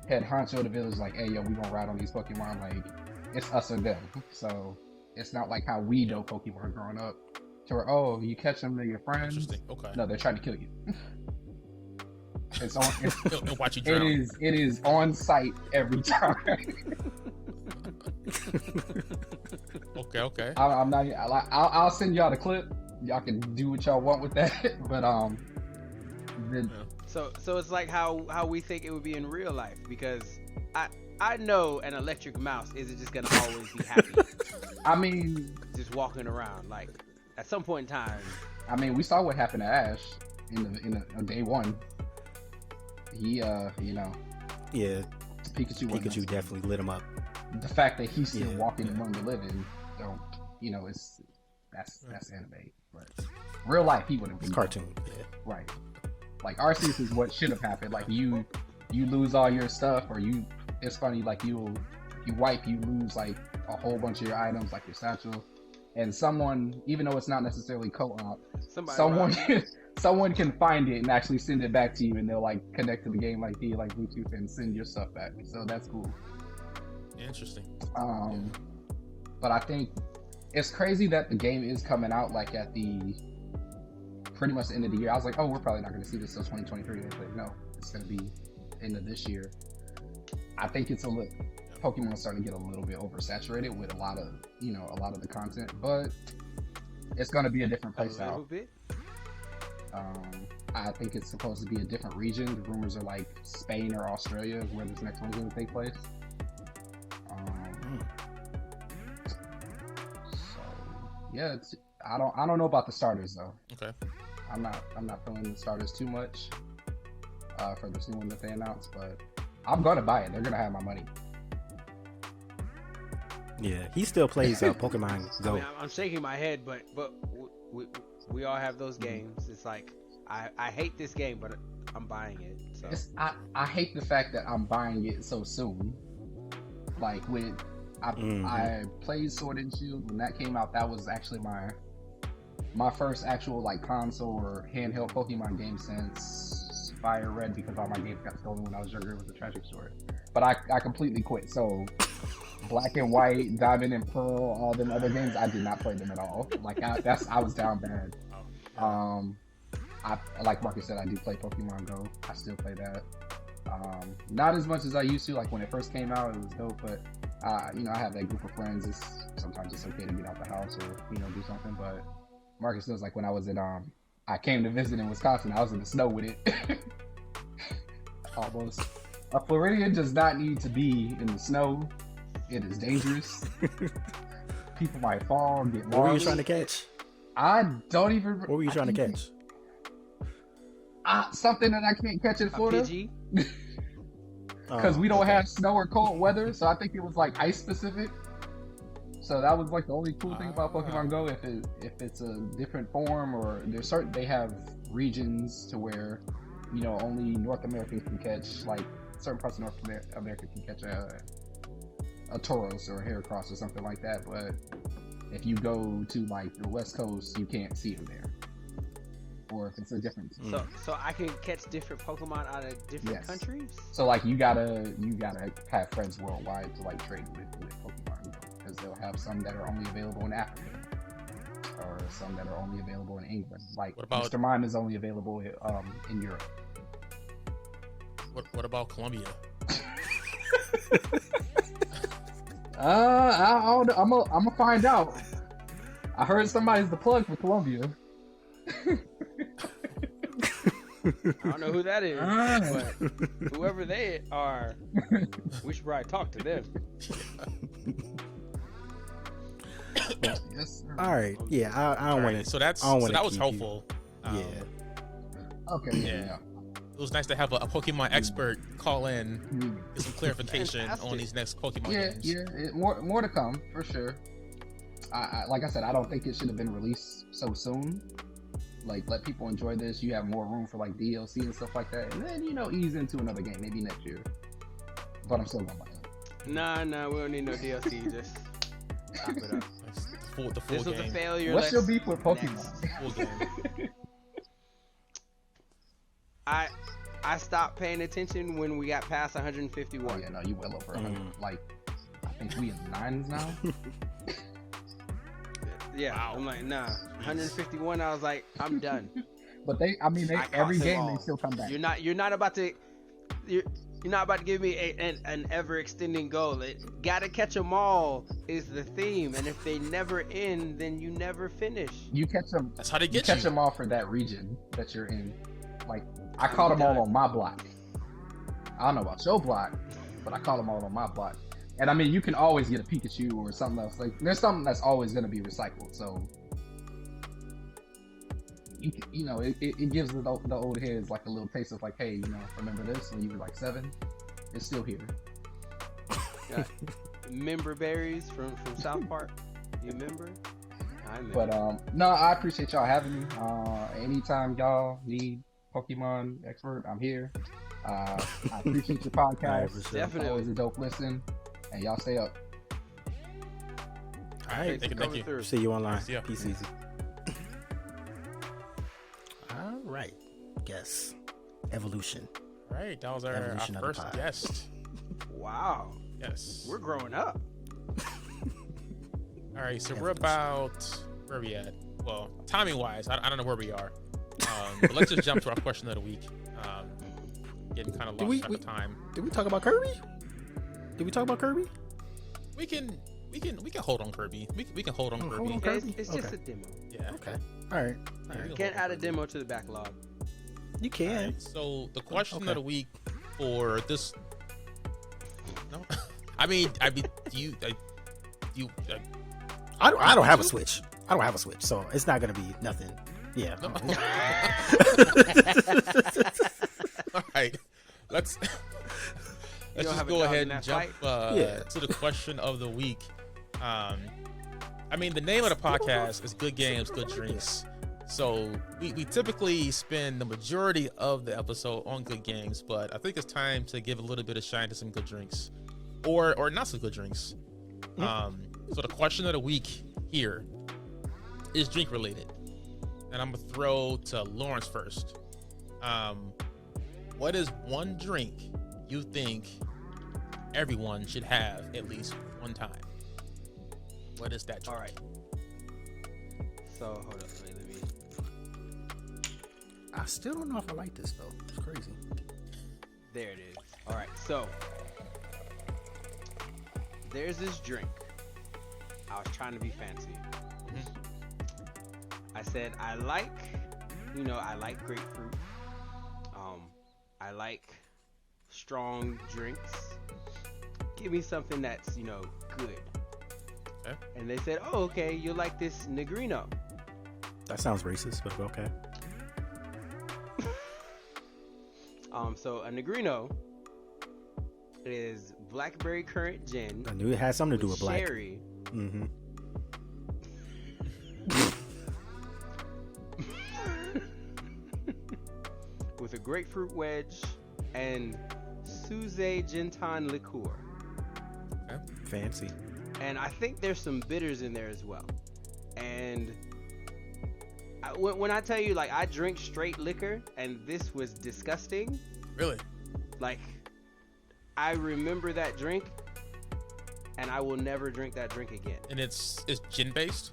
head honcho of the village, like, hey, yo, we gonna ride on these Pokemon. Like, it's us or them. So It's not like how we know Pokemon growing up. To where, oh, you catch them, they're your friends.
Interesting. Okay.
No, they're trying to kill you. It's on.
And watch you drown.
It is on site every time.
Okay.
I'm not. I'll send y'all the clip. Y'all can do what y'all want with that. But
So it's like how we think it would be in real life, because I know an electric mouse isn't just gonna always be happy.
I mean,
just walking around. Like at some point in time.
I mean, we saw what happened to Ash in day one. He
Yeah. Pikachu definitely lit him up.
The fact that he's still walking among the living, that's anime. But real life, he wouldn't be.
It's cartoon. Yeah.
Right. Like Arceus is what should have happened. Like you lose all your stuff, or it's funny, like you lose like a whole bunch of your items, like your satchel, and someone, even though it's not necessarily co-op, someone can find it and actually send it back to you, and they'll like connect to the game like Bluetooth and send your stuff back. So that's cool.
Interesting.
But I think it's crazy that the game is coming out like at the pretty much the end of the year. I was like, oh, we're probably not going to see this till 2023. But no, it's going to be end of this year. I think it's Pokemon is starting to get a little bit oversaturated with a lot of the content, but it's going to be a different play style.
A little bit.
I think it's supposed to be a different region. The rumors are like Spain or Australia where this next one's going to take place. So yeah, I don't know about the starters though.
Okay.
I'm not feeling the starters too much for this new one that they announced, but I'm gonna buy it. They're gonna have my money.
Yeah, he still plays Pokemon Go.
I mean, I'm shaking my head, but we all have those games. It's like I hate this game, but I'm buying it. So
I hate the fact that I'm buying it so soon. Like when I played Sword and Shield when that came out, that was actually my first actual like console or handheld Pokemon game since Fire Red, because all my games got stolen when I was younger. It was a tragic story. But I completely quit. So Black and White, Diamond and Pearl, all them other games, I did not play them at all. Like I was down bad. Like Marcus said, I do play Pokemon Go. I still play that. Not as much as I used to. Like when it first came out, it was dope. But I have that group of friends. Sometimes it's okay to get out the house or do something. But Marcus knows, like when I was in I came to visit in Wisconsin, I was in the snow with it. Almost. A Floridian does not need to be in the snow. It is dangerous. People might fall, get lost.
What were you trying to catch?
I don't even.
What were you trying to catch?
Something that I can't catch in Florida. Because we don't have snow or cold weather, so I think it was like ice specific. So that was like the only cool thing about Pokemon Go. If it's a different form, or they have regions to where only North Americans can catch, like certain parts of North America can catch a Tauros or a Heracross or something like that. But if you go to like the West Coast, you can't see them there. Or if it's a different.
So I can catch different Pokemon out of different countries.
So like you gotta have friends worldwide to like trade with Pokemon, because they'll have some that are only available in Africa, or some that are only available in England. Like Mr. Mime is only available in Europe.
What about Colombia?
I'm gonna find out. I heard somebody's the plug for Colombia.
I don't know who that is, but whoever they are, we should probably talk to them.
Yes, sir.
All right, yeah, I don't want to.
So that was helpful.
Yeah.
Okay.
Yeah. It was nice to have a Pokemon expert call in, get some clarification on these next Pokemon games.
Yeah, more to come for sure. Like I said, I don't think it should have been released so soon. Like, let people enjoy this. You have more room for like DLC and stuff like that, and then ease into another game maybe next year. But I'm still gonna buy it.
Nah, we don't need no DLC. Just stop it up.
The full
this was
game.
a failure.
What's your beef with Pokemon?
Full game.
I stopped paying attention when we got past 151.
Oh yeah, no, you well over 100. Like, I think we in the 9s now.
Yeah, wow. I'm like, nah. 151. I was like, I'm done.
But they every game they still come back.
You're not about to give me an ever extending goal. Gotta catch them all is the theme, and if they never end, then you never finish.
You catch them.
That's how they get
you. Catch them all for that region that you're in. Like I caught them all on my block. I don't know about your block, but I caught them all on my block. And I mean, you can always get a Pikachu or something else. Like there's something that's always going to be recycled. So you know, it gives the old heads like a little taste of like, hey, you know, remember this when you were like 7? It's still here.
Member berries from South Park. You remember? I remember.
But no, I appreciate y'all having me. Anytime y'all need Pokemon expert, I'm here. I appreciate your podcast.
Definitely.
Always a dope listen. And y'all stay up.
All right, thank you.
See you online.
Yeah.
Peace easy. All right. Guess. Evolution.
All right, that was our first guest.
Wow.
Yes.
We're growing up.
All right, so we're about, where are we at? Well, timing wise, I don't know where we are. But let's just jump to our question of the week. Getting kind of lost track of time.
Did we talk about Kirby?
We can hold on Kirby. We can hold on Kirby.
Hold on Kirby?
It's just a demo.
Yeah.
Okay. All right.
You can't add a demo to the backlog.
You can.
Right, so the question of the week for this. No, I mean, you.
I don't have a Switch. I don't have a Switch, so it's not gonna be nothing. Yeah.
No. All right. Let's just go ahead and jump to the question of the week. I mean, the name of the podcast is Good Games, Good Drinks. So we typically spend the majority of the episode on good games, but I think it's time to give a little bit of shine to some good drinks, or not so good drinks. So the question of the week here is drink related, and I'm gonna throw to Lawrence first. What is one drink you think everyone should have at least one time? What is that drink?
All right. So hold up, let me.
I still don't know if I like this though. It's crazy.
There it is. All right. So there's this drink. I was trying to be fancy. I said I like grapefruit. I like strong drinks. Give me something that's, good.
Okay.
And they said, oh, okay, you like this Negrino.
That sounds racist, but okay.
So a Negrino is blackberry currant gin.
I knew it had something to do with black.
Sherry.
Mm-hmm.
With a grapefruit wedge and Suze Gentan liqueur.
Okay.
Fancy.
And I think there's some bitters in there as well. And when I tell you, like, I drink straight liquor, and this was disgusting.
Really?
Like, I remember that drink, and I will never drink that drink again.
And it's gin based?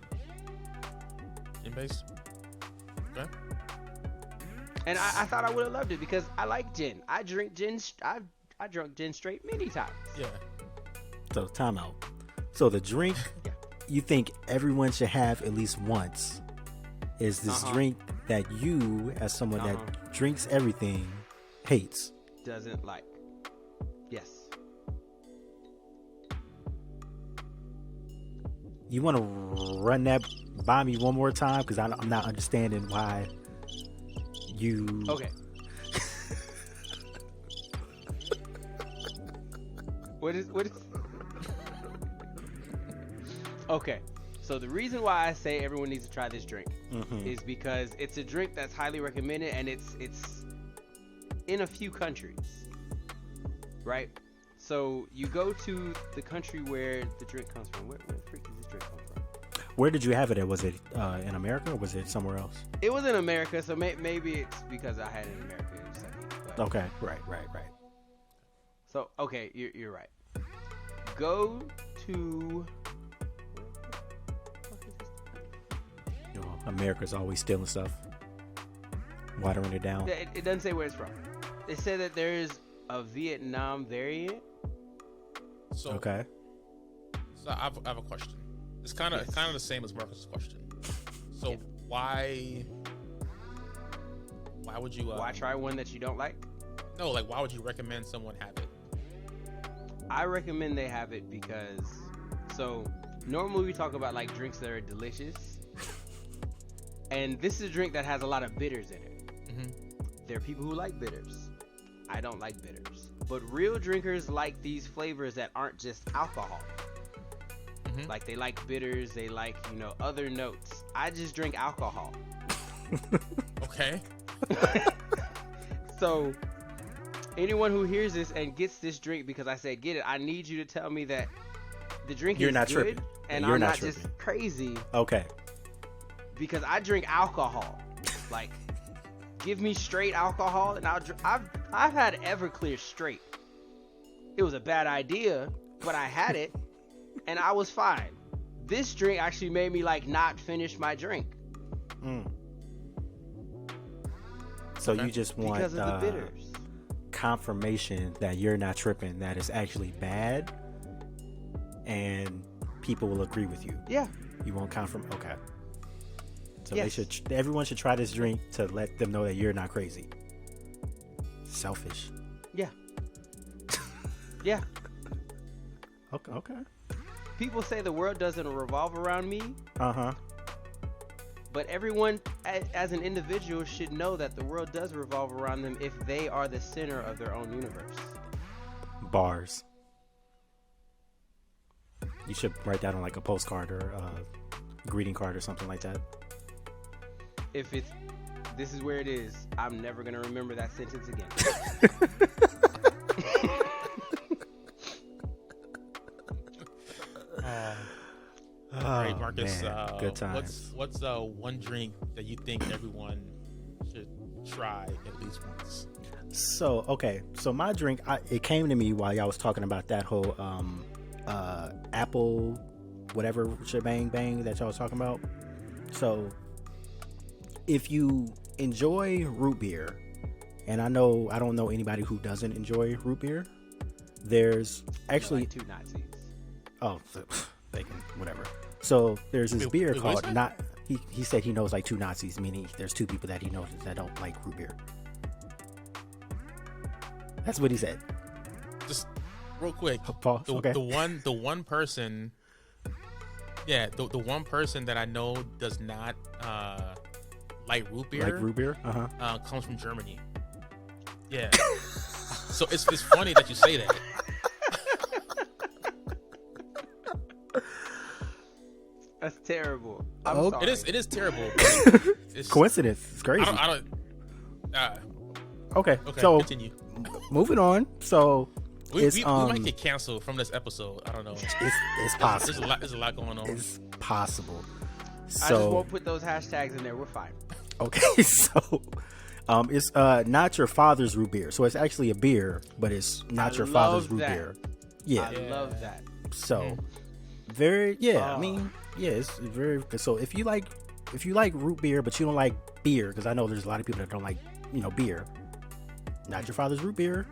Gin based? Okay.
And I thought I would have loved it because I like gin. I drink gin. I drunk gin straight many times.
Yeah.
So time out. So the drink you think everyone should have at least once is this drink that you, as someone that drinks everything, hates.
Doesn't like. Yes.
You want to run that by me one more time? Because I'm not understanding why you...
Okay. What is... Okay. So the reason why I say everyone needs to try this drink is because it's a drink that's highly recommended, and it's in a few countries, right? So you go to the country where the drink comes from. Where the freak does this drink come from?
Where did you have it at? Was it in America or was it somewhere else?
It was in America, so maybe it's because I had it in America.
Okay, right.
So, okay, you're right. Go to...
America's always stealing stuff, watering it down.
It doesn't say where it's from. They say that there is a Vietnam variant.
So,
okay.
So I have a question. It's kind of the same as Marcus's question. So why would you?
Why try one that you don't like?
No, like why would you recommend someone have it?
I recommend they have it because normally we talk about like drinks that are delicious, and this is a drink that has a lot of bitters in it. Mm-hmm. There are people who like bitters. I don't like bitters, but real drinkers like these flavors that aren't just alcohol. Mm-hmm. Like they like bitters, they like other notes. I just drink alcohol.
Okay.
So anyone who hears this and gets this drink because I said get it, I need you to tell me that the drink is good
tripping.
and I'm not just crazy.
Okay.
Because I drink alcohol. Like, give me straight alcohol and I've had Everclear straight. It was a bad idea, but I had it and I was fine. This drink actually made me like not finish my drink.
So you just want
because of the bitters.
Confirmation that you're not tripping, that it's actually bad, and people will agree with you.
Yeah.
You won't confirm. Okay. So
yes.
Everyone should try this drink to let them know that you're not crazy. Selfish.
Yeah. Yeah.
Okay.
People say the world doesn't revolve around me.
Uh-huh.
But everyone, as an individual, should know that the world does revolve around them if they are the center of their own universe. Bars.
You should write that on like a postcard or a greeting card or something like that.
If this is where it is, I'm never going to remember that sentence again.
All right, Marcus.
Man, good times.
What's one drink that you think everyone should try at least once?
So my drink, it came to me while y'all was talking about that whole apple whatever shebang bang that y'all was talking about. So if you enjoy root beer, and I don't know anybody who doesn't enjoy root beer, there's actually
like two Nazis.
Oh, so, they can whatever. So there's this beer called he said he knows like two Nazis, meaning there's two people that he knows that don't like root beer. That's what he said.
Just real quick.
Pause. Okay.
The one person the one person that I know does not like root beer. Comes from Germany. Yeah. So it's funny that you say that.
That's terrible. I'm sorry.
It is terrible. It's
coincidence. It's crazy.
I don't.
Okay.
So continue.
Moving on. So
we might get canceled from this episode. I don't know.
It's possible.
There's a lot going on.
It's possible. So
I just won't put those hashtags in there. We're fine.
Okay. So it's not your father's root beer. So it's actually a beer, but it's not your father's root beer. Yeah.
I love that.
So very I mean, yeah, it's very. So if you like root beer, but you don't like beer, because I know there's a lot of people that don't like beer. Not your father's root beer.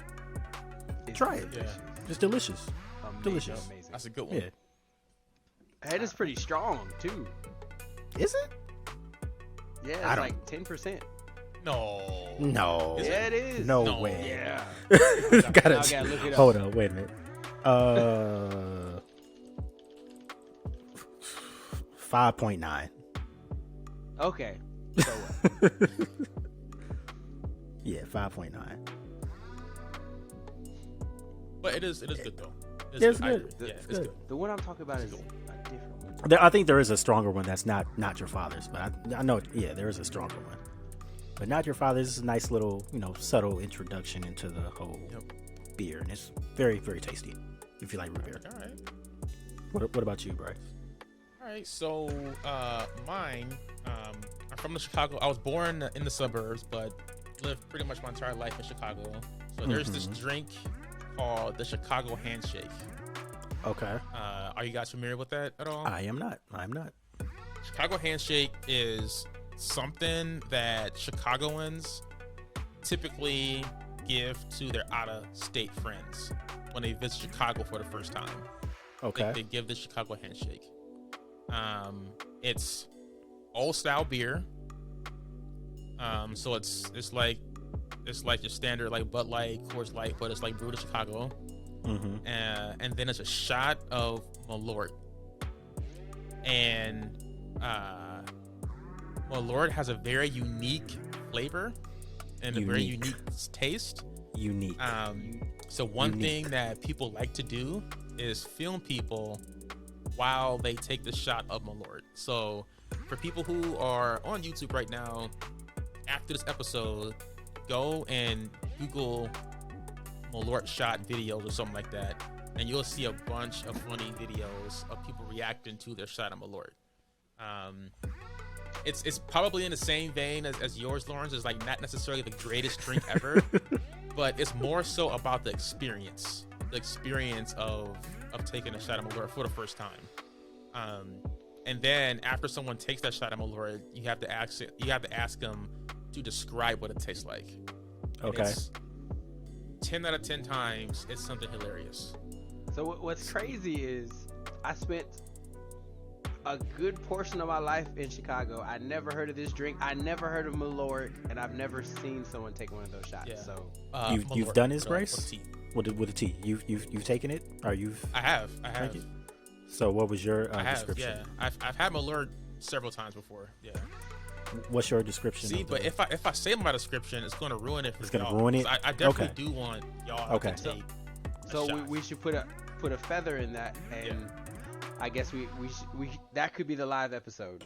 Try it. Yeah. It's delicious. Delicious.
Amazing. That's a good one.
Yeah.
And it's pretty strong too.
Is it?
Yeah, it's like 10%.
No.
It is.
No way.
Yeah.
gotta
look it up.
Hold on. Wait a minute. 5.9.
Okay. So what?
Yeah, 5.9.
But it is good though.
It's good.
It's good. The one I'm talking about is a different one.
I think there is a stronger one that's not your father's, but I know there is a stronger one. But not your father's is a nice little, subtle introduction into the whole beer, and it's very, very tasty if you like root beer.
All right.
What about you, Bryce?
All right, so mine, I'm from the Chicago. I was born in the suburbs, but lived pretty much my entire life in Chicago. So there's this drink called the Chicago Handshake.
Okay.
Are you guys familiar with that at all?
I'm not.
Chicago Handshake is something that Chicagoans typically give to their out-of-state friends when they visit Chicago for the first time.
Okay.
They give the Chicago Handshake. It's old-style beer. So it's like your standard like Bud Light, Coors Light, but it's like brewed in Chicago.
Mm-hmm.
And then it's a shot of Malort. And Malort has a very unique flavor and a very unique taste.
Unique.
So one thing that people like to do is film people while they take the shot of Malort. So for people who are on YouTube right now, after this episode, go and Google Malort shot videos or something like that, and you'll see a bunch of funny videos of people reacting to their shot of Malort. It's probably in the same vein as yours, Lawrence. It's like not necessarily the greatest drink ever, but it's more so about the experience of taking a shot of Malort for the first time. And then after someone takes that shot of Malort, you have to ask them to describe what it tastes like.
Okay.
10 out of 10 times, it's something hilarious.
So what's crazy is I spent a good portion of my life in Chicago. I never heard of this drink. I never heard of Malort, and I've never seen someone take one of those shots.
Yeah.
So
you've done this, Bryce? With a T. You've taken it, or you've?
I have.
So what was your description?
Yeah, I've had Malort several times before. Yeah.
What's your description?
See, but if I say my description, it's going to ruin it for
It's
y'all.
going to ruin it?
I definitely do want y'all to take
So we should put a feather in that, and I guess we that could be the live episode.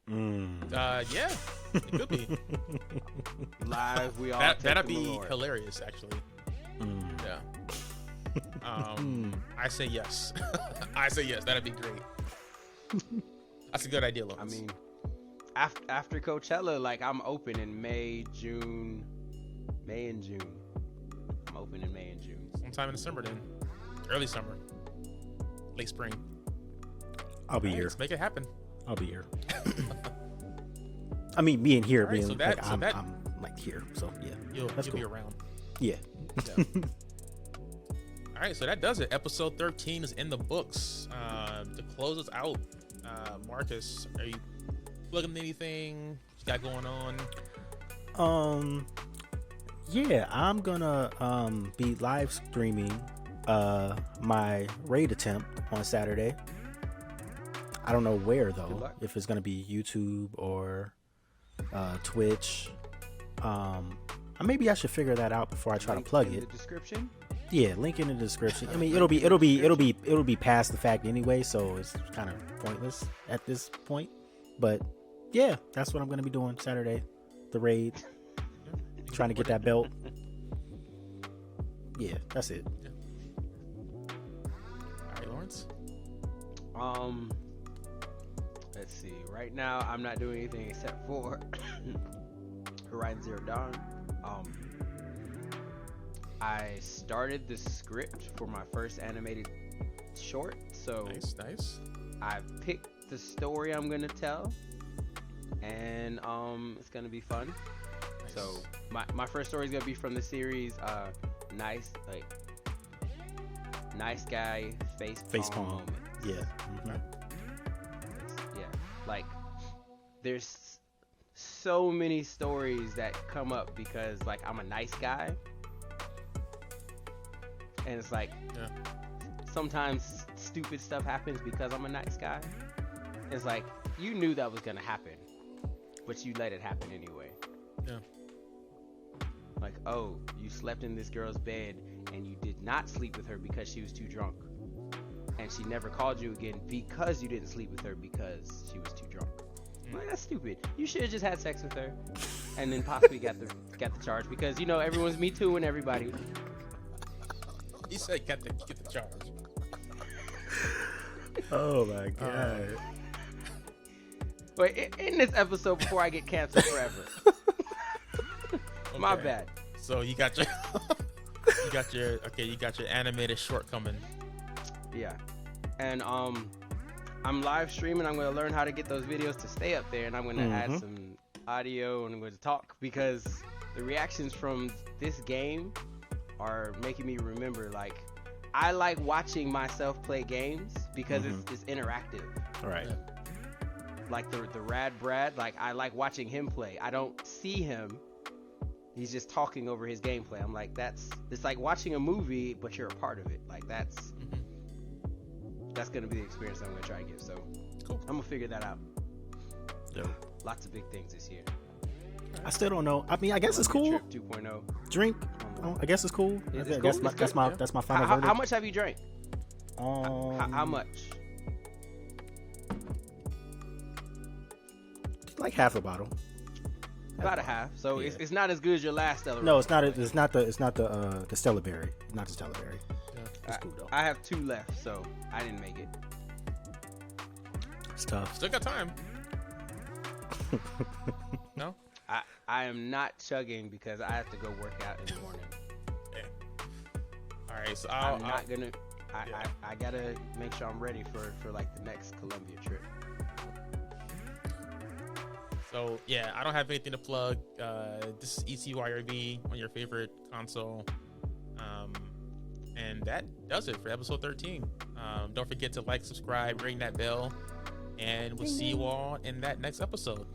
Yeah, it could be.
Live, we all
that'd be hilarious, actually. Yeah. I say yes. I say yes. That'd be great. That's a good idea, Lawrence.
I mean, after Coachella, like I'm open in May and June. I'm open in May and June.
Sometime in December, then. Early summer, late spring.
I'll be here.
Let's make it happen.
I'll be here. I mean, being here,
right,
being I'm like here, so yeah.
You'll
cool.
be around.
Yeah.
All right, so that does it. Episode 13 is in the books. To close us out, Marcus, are you plugging anything you got going on?
Yeah, I'm gonna be live streaming my raid attempt on Saturday. I don't know where though, if it's gonna be YouTube or Twitch. Maybe I should figure that out before I try to plug it.
The description.
Yeah, link in the description. I mean, it'll be past the fact anyway, so it's kind of pointless at this point. But yeah, that's what I'm gonna be doing Saturday. The raid. Trying to get that belt. Yeah, that's it.
Yeah. All right, Lawrence.
Let's see. Right now, I'm not doing anything except for Horizon Zero Dawn. I started the script for my first animated short, so
nice.
I picked the story I'm gonna tell, and it's gonna be fun. Nice. So my first story is gonna be from the series Nice Guy Facepalm.
Yeah.
Mm-hmm. Yeah. Like there's so many stories that come up because like I'm a nice guy. And it's like sometimes stupid stuff happens because I'm a nice guy. It's like you knew that was gonna happen, but you let it happen anyway.
Yeah.
Like, oh, you slept in this girl's bed and you did not sleep with her because she was too drunk, and she never called you again because you didn't sleep with her because she was too drunk. Like, that's stupid. You should have just had sex with her, and then possibly got the charge because you know everyone's Me Too and everybody.
He said get the charge.
Oh my god.
Wait, in this episode before I get canceled forever.
Okay.
My bad.
So you got your animated short coming.
Yeah. And I'm live streaming. I'm going to learn how to get those videos to stay up there, and I'm going to add some audio, and I'm going to talk, because the reactions from this game are making me remember, like, I like watching myself play games because it's interactive.
Right.
Yeah. Like the Rad Brad, like I like watching him play. I don't see him. He's just talking over his gameplay. I'm like, it's like watching a movie, but you're a part of it. Like that's gonna be the experience I'm gonna try and give. So cool. I'm gonna figure that out.
Dope.
Lots of big things this year.
I still don't know. I mean, I guess it's cool. 2.0. Drink. I guess it's cool. That's my final verdict.
How much have you drank? How much?
Like half a bottle.
About a half. So it's not as good as your last Stella.
No, it's not. It's not the Stella Berry. Not the Stella Berry. Yeah, it's cool though.
I have 2 left, so I didn't make it.
It's tough.
Still got time. No.
I am not chugging because I have to go work out in the morning.
Yeah. All right, so
I'm not gonna. I gotta make sure I'm ready for like the next Columbia trip.
So yeah, I don't have anything to plug. This is ECYRB on your favorite console, and that does it for episode 13. Don't forget to like, subscribe, ring that bell, and we'll see you all in that next episode.